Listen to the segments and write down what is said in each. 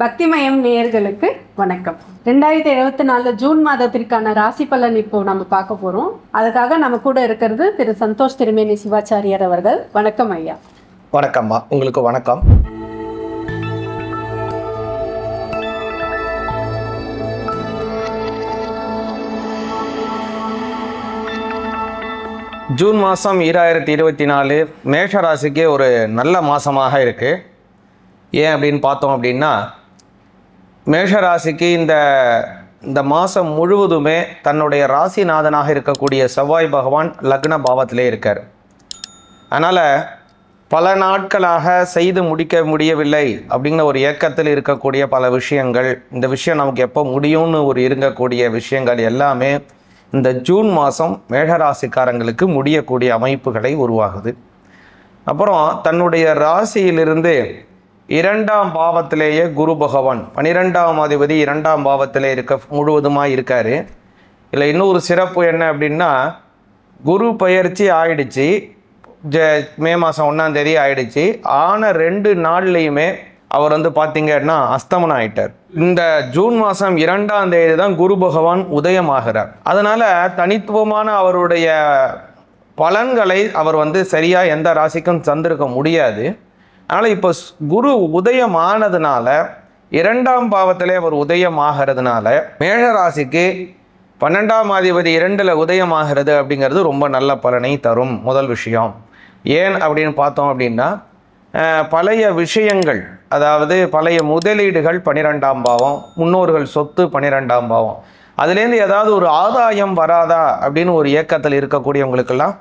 பக்திமயம் நேயர்களுக்கு வணக்கம். 2024 ஜூன் மாதத்திற்கான ராசி பலன் இப்போ நம்ம பார்க்க போறோம். அதுக்காக நம்ம கூட இருக்கிறது திரு சந்தோஷ் திருமேனி சிவாச்சாரியார் அவர்கள். வணக்கம் ஐயா. வணக்கம்மா, உங்களுக்கு வணக்கம். ஜூன் மாதம் 2024 மேஷ ராசிக்கு ஒரு நல்ல மாதமாக இருக்குது. ஏன் அப்படின்னு பார்த்தோம் அப்படின்னா, மேஷ ராசிக்கு இந்த மாதம் முழுவதுமே தன்னுடைய ராசிநாதனாக இருக்கக்கூடிய செவ்வாய் பகவான் லக்ன பாவத்திலே இருக்கார். அதனால் பல நாட்களாக செய்து முடிக்க முடியவில்லை அப்படிங்கிற ஒரு ஏக்கத்தில் இருக்கக்கூடிய பல விஷயங்கள், இந்த விஷயம் நமக்கு எப்போ முடியும்னு இருக்கக்கூடிய விஷயங்கள் எல்லாமே இந்த ஜூன் மாதம் மேஷராசிக்காரங்களுக்கு முடியக்கூடிய அமைப்புகளை உருவாகுது. அப்புறம் தன்னுடைய ராசியிலிருந்து 2ஆம் பாவத்திலேயே குரு பகவான் 12ஆம் அதிபதி 2ஆம் பாவத்திலே முழுவதுமாக இருக்கார். இல்லை இன்னொரு சிறப்பு என்ன அப்படின்னா, குரு பெயர்ச்சி ஆயிடுச்சு, மே மாதம் 1ஆம் தேதி ஆயிடுச்சு. ஆன 2 நாள்லையுமே அவர் பார்த்தீங்கன்னா அஸ்தமனம் ஆயிட்டார். இந்த ஜூன் மாதம் 2ஆம் தேதி தான் குரு பகவான் உதயமாகிறார். அதனால் தனித்துவமான அவருடைய பலன்களை அவர் சரியாக எந்த ராசிக்கும் தந்திருக்க முடியாது. அதனால் இப்போ குரு உதயமானதுனால 2ஆம் பாவத்திலே அவர் உதயமாகிறதுனால மேஷ ராசிக்கு 12ஆம் அதிபதி 2ல் உதயமாகிறது அப்படிங்கிறது ரொம்ப நல்ல பலனை தரும். முதல் விஷயம் ஏன் அப்படின்னு பார்த்தோம் அப்படின்னா, பழைய விஷயங்கள், அதாவது பழைய முதலீடுகள் 12ஆம் பாவம், முன்னோர்கள் சொத்து 12ஆம் பாவம், அதுலேருந்து ஏதாவது ஒரு ஆதாயம் வராதா அப்படின்னு ஒரு இயக்கத்தில் இருக்கக்கூடியவங்களுக்கெல்லாம்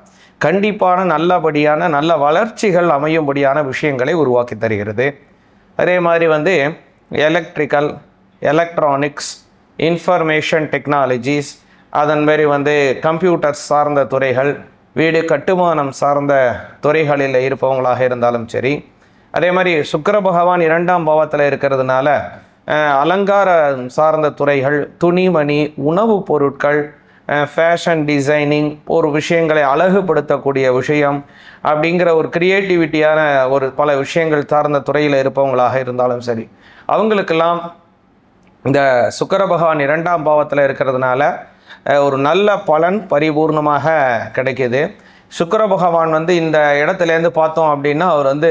கண்டிப்பான நல்லபடியான நல்ல வளர்ச்சிகள் அமையும்படியான விஷயங்களை உருவாக்கி தருகிறது. அதே மாதிரி எலக்ட்ரிக்கல், எலக்ட்ரானிக்ஸ், இன்ஃபர்மேஷன் டெக்னாலஜிஸ், அதன் மாதிரி கம்ப்யூட்டர் சார்ந்த துறைகள், வீடு கட்டுமானம் சார்ந்த துறைகளில் இருப்பவங்களாக இருந்தாலும் சரி. அதே மாதிரி சுக்கிர பகவான் 2ஆம் பாவத்தில் இருக்கிறதுனால அலங்காரம் சார்ந்த துறைகள், துணிமணி, உணவுப் பொருட்கள், ஃபேஷன் டிசைனிங், ஒரு விஷயங்களை அழகுபடுத்தக்கூடிய விஷயம் அப்படிங்கிற ஒரு கிரியேட்டிவிட்டியான பல விஷயங்கள் சார்ந்த துறையில் இருப்பவங்களாக இருந்தாலும் சரி, அவங்களுக்கெல்லாம் இந்த சுக்கிர பகவான் 2ஆம் பாவத்தில் இருக்கிறதுனால ஒரு நல்ல பலன் பரிபூர்ணமாக கிடைக்கிது. சுக்கிர பகவான் இந்த இடத்துலேருந்து பார்த்தோம் அப்படின்னா, அவர்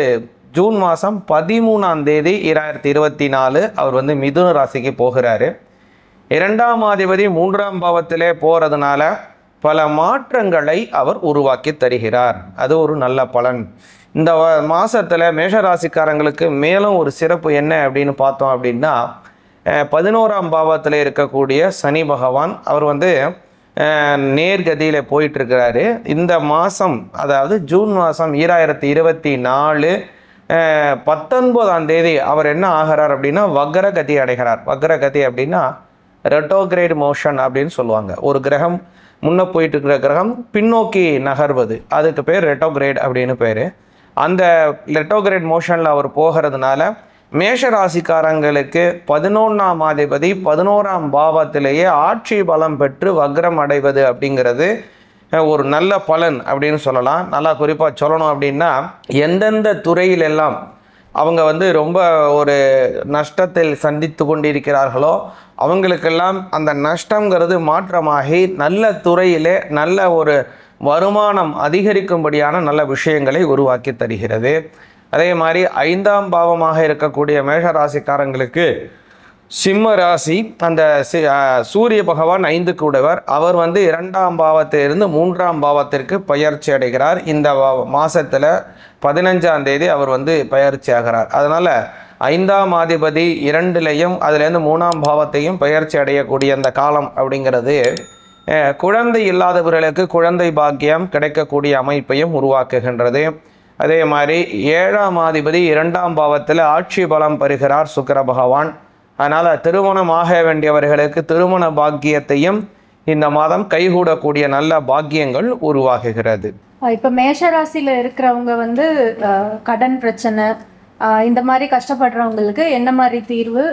ஜூன் மாதம் 13ஆம் தேதி 2024 அவர் மிதுன ராசிக்கு போகிறாரு. 2ஆம் அதிபதி 3ஆம் பாவத்திலே போகிறதுனால பல மாற்றங்களை அவர் உருவாக்கி தருகிறார். அது ஒரு நல்ல பலன். இந்த மாதத்தில் மேஷராசிக்காரங்களுக்கு மேலும் ஒரு சிறப்பு என்ன அப்படின்னு பார்த்தோம் அப்படின்னா, 11ஆம் பாவத்தில் இருக்கக்கூடிய சனி பகவான் அவர் நேர்கதியில் போயிட்டுருக்கிறாரு. இந்த மாதம், அதாவது ஜூன் மாதம் 2024 19ஆம் தேதி அவர் என்ன ஆகிறார் அப்படின்னா வக்ரகதி அடைகிறார். வக்ரகதி அப்படின்னா ரெட்டோகிரேட் மோஷன் அப்படின்னு சொல்லுவாங்க. ஒரு கிரகம் முன்னே போயிட்டு இருக்கிற கிரகம் பின்னோக்கி நகர்வது, அதுக்கு பேர் ரெட்டோகிரேட் அப்படின்னு பேர். அந்த ரெட்டோகிரேட் மோஷனில் அவர் போகிறதுனால மேஷராசிக்காரங்களுக்கு 11ஆம் அதிபதி 11ஆம் பாவத்திலேயே ஆட்சி பலம் பெற்று வக்ரம் அடைவது அப்படிங்கிறது ஒரு நல்ல பலன் அப்படின்னு சொல்லலாம். நல்லா குறிப்பாக சொல்லணும் அப்படின்னா, எந்தெந்த துறையிலெல்லாம் அவங்க ரொம்ப ஒரு நஷ்டத்தில் சந்தித்து கொண்டிருக்கிறார்களோ அவங்களுக்கெல்லாம் அந்த நஷ்டங்கிறது மாற்றமாகி நல்ல துறையிலே நல்ல ஒரு வருமானம் அதிகரிக்கும்படியான நல்ல விஷயங்களை உருவாக்கி தருகிறது. அதே மாதிரி 5ஆம் பாவமாக இருக்கக்கூடிய மேஷராசிக்காரங்களுக்கு சிம்ம ராசி, அந்த சூரிய பகவான் 5க்கு உடையவர். அவர் 2ஆம் பாவத்திலிருந்து 3ஆம் பாவத்திற்கு பயிற்சி அடைகிறார். இந்த மாதத்தில் 15ஆம் தேதி அவர் பயிற்சி ஆகிறார். அதனால் 5ஆம் அதிபதி 2லையும் அதுலேருந்து 3ஆம் பாவத்தையும் பயிற்சி அடையக்கூடிய அந்த காலம் அப்படிங்கிறது குழந்தை இல்லாதவர்களுக்கு குழந்தை பாக்கியம் கிடைக்கக்கூடிய அமைப்பையும் உருவாக்குகின்றது. அதே மாதிரி 7ஆம் அதிபதி 2ஆம் பாவத்தில் ஆட்சி பலம் பெறுகிறார் சுக்கிர பகவான். அதனால் திருமணம் ஆக வேண்டியவர்களுக்கு திருமண பாக்கியத்தையும் இந்த மாதம் கைகூடக்கூடிய நல்ல பாக்கியங்கள் உருவாகுகிறது. இப்போ மேஷராசியில் இருக்கிறவங்க கடன் பிரச்சனை இந்த மாதிரி கஷ்டப்படுறவங்களுக்கு என்ன மாதிரி தீர்வு,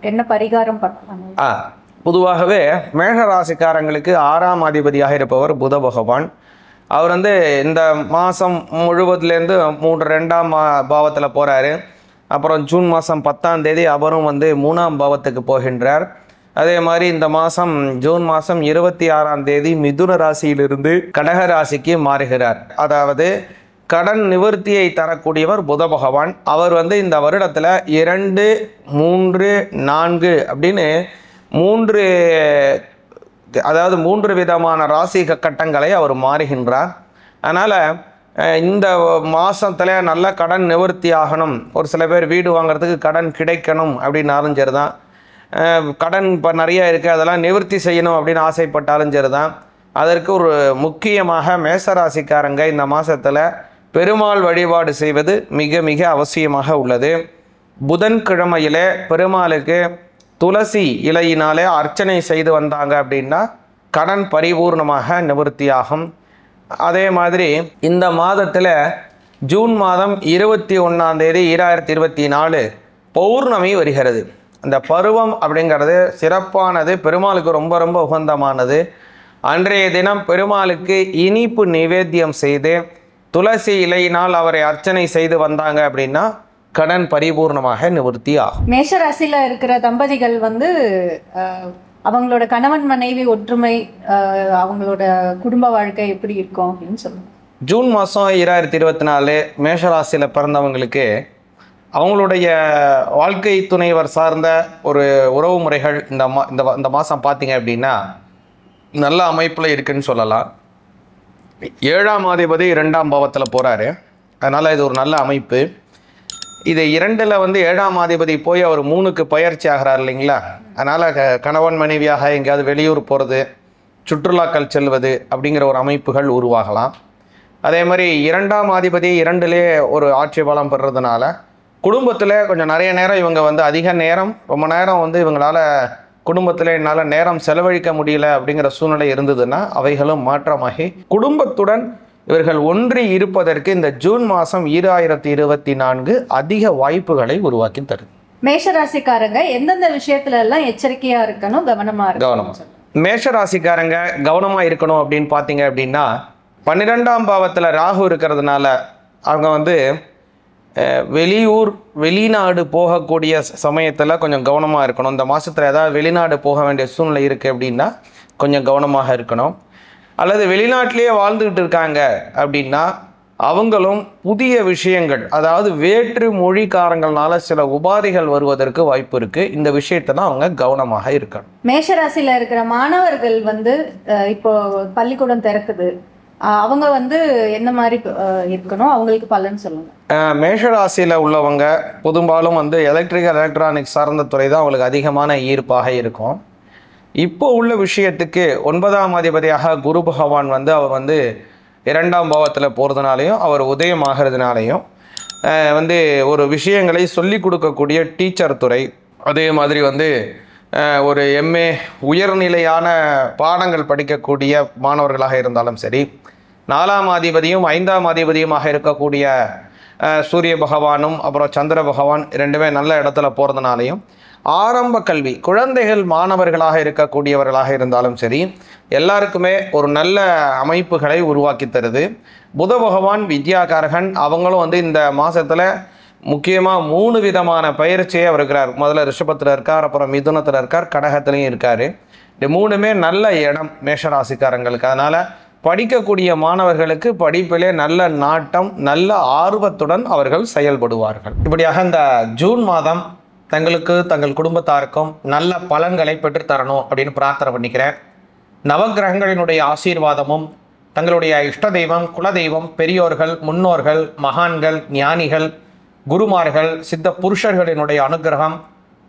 என்ன பரிகாரம் பண்ணலாம்? பொதுவாகவே மேஷராசிக்காரங்களுக்கு 6ஆம் அதிபதியாக இருப்பவர் புத பகவான். அவர் இந்த மாதம் முழுவதுலேருந்து 2ஆம் பாவத்தில் போகிறாரு. அப்புறம் ஜூன் மாதம் 10ஆம் தேதி அவரும் வந்து 3ஆம் பாவத்துக்கு போகின்றார். அதே மாதிரி இந்த மாதம் ஜூன் மாதம் 26ஆம் தேதி மிதுன ராசியிலிருந்து கடக ராசிக்கு மாறுகிறார். அதாவது கடன் நிவர்த்தியை தரக்கூடியவர் புத பகவான். அவர் வந்து இந்த வருடத்தில் 2, 3, 4 அப்படின்னு 3 விதமான ராசி கட்டங்களை அவர் மாறுகின்றார். அதனால் இந்த மாதத்தில் நல்ல கடன் நிவர்த்தி ஆகணும், ஒரு சில பேர் வீடு வாங்குறதுக்கு கடன் கிடைக்கணும் அப்படின்னாலும் சரி தான், கடன் இப்போ நிறைய இருக்குது அதெல்லாம் நிவர்த்தி செய்யணும் அப்படின்னு ஆசைப்பட்டாலும் சரி தான், அதற்கு ஒரு முக்கியமாக மேசராசிக்காரங்க இந்த மாதத்தில் பெருமாள் வழிபாடு செய்வது மிக மிக அவசியமாக உள்ளது. புதன்கிழமையிலே பெருமாளுக்கு துளசி இலையினாலே அர்ச்சனை செய்து வந்தாங்க அப்படின்னா கடன் பரிபூர்ணமாக நிவர்த்தியாகும். அதே மாதிரி இந்த மாதத்தில் ஜூன் மாதம் 21ஆம் தேதி 2024 பௌர்ணமி வருகிறது. அந்த பருவம் அப்படிங்கிறது சிறப்பானது, பெருமாளுக்கு ரொம்ப ரொம்ப உகந்தமானது. அன்றைய தினம் பெருமாளுக்கு இனிப்பு நிவேத்தியம் செய்து துளசி இலையினால் அவரை அர்ச்சனை செய்து வந்தாங்க அப்படின்னா கடன் பரிபூர்ணமாக நிவர்த்தி ஆகும். மேஷராசியில் இருக்கிற தம்பதிகள் வந்து அவங்களோட கணவன் மனைவி ஒற்றுமை, அவங்களோட குடும்ப வாழ்க்கை எப்படி இருக்கும் அப்படின்னு சொல்லுங்க. ஜூன் மாதம் 2024 மேஷராசியில் பிறந்தவங்களுக்கு அவங்களுடைய வாழ்க்கை துணைவர் சார்ந்த ஒரு உறவு முறைகள் இந்த மாதம் பார்த்தீங்க அப்படின்னா நல்ல அமைப்பில் இருக்குன்னு சொல்லலாம். 7ஆம் அதிபதி 2ஆம் பாவத்தில் போகிறாரு, அதனால் இது ஒரு நல்ல அமைப்பு. இது 2ல் வந்து 7ஆம் அதிபதி போய் அவர் 3க்கு பயிற்சி ஆகிறார் இல்லைங்களா, அதனால் கணவன் மனைவியாக எங்கேயாவது வெளியூர் போகிறது, சுற்றுலாக்கள் செல்வது அப்படிங்கிற ஒரு அமைப்புகள் உருவாகலாம். அதே மாதிரி 2ஆம் அதிபதி 2லே ஒரு ஆட்சி பலம் பெறுறதுனால குடும்பத்தில் கொஞ்சம் நிறைய நேரம் இவங்க வந்து அதிக நேரம் ரொம்ப நேரம் வந்து இவங்களால் குடும்பத்தில் என்னால் நேரம் செலவழிக்க முடியல அப்படிங்கிற சூழ்நிலை இருந்ததுன்னா அவைகளும் மாற்றமாகி குடும்பத்துடன் இவர்கள் ஒன்றி இருப்பதற்கு இந்த ஜூன் மாதம் 2024 அதிக வாய்ப்புகளை உருவாக்கி தருது. மேஷராசிக்காரங்க எந்தெந்த விஷயத்துல எல்லாம் எச்சரிக்கையா இருக்கணும், கவனமா இருக்கணும்? மேஷராசிக்காரங்க கவனமாக இருக்கணும் அப்படின்னு பார்த்தீங்க அப்படின்னா 12ஆம் பாவத்தில் ராகு இருக்கிறதுனால அவங்க வந்து வெளிநாடு போகக்கூடிய சமயத்தில் கொஞ்சம் கவனமாக இருக்கணும். இந்த மாதத்தில் ஏதாவது வெளிநாடு போக வேண்டிய சூழ்நிலை இருக்குது அப்படின்னா கொஞ்சம் கவனமாக இருக்கணும். அல்லது வெளிநாட்டிலேயே வாழ்ந்துக்கிட்டு இருக்காங்க அப்படின்னா அவங்களும் புதிய விஷயங்கள், அதாவது வேற்று மொழிக்காரங்களால சில உபாதைகள் வருவதற்கு வாய்ப்பு இருக்குது. இந்த விஷயத்தை தான் அவங்க கவனமாக இருக்கணும். மேஷராசியில் இருக்கிற மாணவர்கள் வந்து இப்போ பள்ளிக்கூடம் திறக்குது, அவங்க வந்து என்ன மாதிரி இருக்கணும், அவங்களுக்கு பலன் சொல்லுங்க. மேஷராசியில் உள்ளவங்க பெரும்பாலும் வந்து எலக்ட்ரானிக்ஸ் சார்ந்த துறை தான் அவங்களுக்கு அதிகமான ஈர்ப்பாக இருக்கும். இப்போ உள்ள விஷயத்துக்கு 9ஆம் அதிபதியாக குரு பகவான் வந்து அவர் வந்து 2ஆம் பாவத்தில் போகிறதுனாலையும் அவர் உதயமாகிறதுனாலையும் வந்து ஒரு விஷயங்களை சொல்லி கொடுக்கக்கூடிய டீச்சர் துறை, அதே மாதிரி வந்து ஒரு எம்ஏ உயர்நிலையான பாடங்கள் படிக்கக்கூடிய மாணவர்களாக இருந்தாலும் சரி, 4ஆம் அதிபதியும் 5ஆம் அதிபதியுமாக இருக்கக்கூடிய சூரிய பகவானும் அப்புறம் சந்திர பகவான் 2மே நல்ல இடத்துல போகிறதுனாலையும் ஆரம்ப கல்வி குழந்தைகள் மாணவர்களாக இருக்கக்கூடியவர்களாக இருந்தாலும் சரி எல்லாருக்குமே ஒரு நல்ல அமைப்புகளை உருவாக்கி தருது. புத பகவான் வித்யாகாரகன், அவங்களும் வந்து இந்த மாதத்தில் முக்கியமாக 3 விதமான பயிற்சியை அவர் இருக்கிறார். முதல்ல ரிஷபத்தில் இருக்கார், அப்புறம் மிதுனத்தில் இருக்கார், கடகத்துலையும் இருக்கார். இந்த 3மே நல்ல இடம் மேஷராசிக்காரங்களுக்கு. அதனால் படிக்கக்கூடிய மாணவர்களுக்கு படிப்பிலே நல்ல நாட்டம், நல்ல ஆர்வத்துடன் அவர்கள் செயல்படுவார்கள். இப்படியாக இந்த ஜூன் மாதம் தங்களுக்கு தங்கள் குடும்பத்தாருக்கும் நல்ல பலன்களை பெற்றுத்தரணும் அப்படின்னு பிரார்த்தனை பண்ணிக்கிறேன். நவகிரகங்களினுடைய ஆசீர்வாதமும் தங்களுடைய இஷ்ட தெய்வம், குலதெய்வம், பெரியோர்கள், முன்னோர்கள், மகான்கள், ஞானிகள், குருமார்கள், சித்த புருஷர்களினுடைய அனுகிரகம்,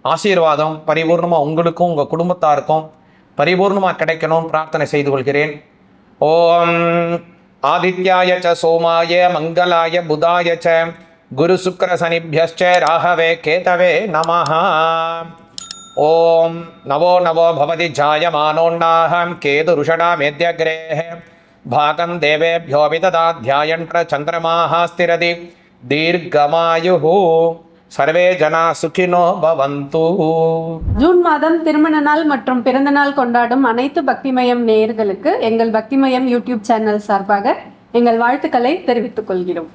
ஆசீர்வாதம் பரிபூர்ணமாக உங்களுக்கும் உங்கள் குடும்பத்தாருக்கும் பரிபூர்ணமாக கிடைக்கணும் பிரார்த்தனை செய்து கொள்கிறேன். ஓம் ஆதித்யாய ச சோமாய மங்களாய புதாய ச குரு சுக்கிர சனிभ्यश्च ராகவே கேதவே நமஹ. ஓம் நவோ நவோ பவதி ஜாயமானோன்னாஹம் கேது ருஷடா மேத்யக்ரேஹ பாகம் தேவேभ्यो விததாத்யாயன்ற சந்திரமாஹ ஸ்திரதி தீர்க்கமாயுः சர்வே ஜனா சுகினோ பவந்து. ஜூன் மாதம் திருமண நாள் மற்றும் பிறந்த நாள் கொண்டாடும் அனைத்து பக்திமயம் நேயர்களுக்கு எங்கள் பக்திமயம் யூடியூப் சேனல் சார்பாக எங்கள் வாழ்த்துக்களை தெரிவித்துக் கொள்கிறோம்.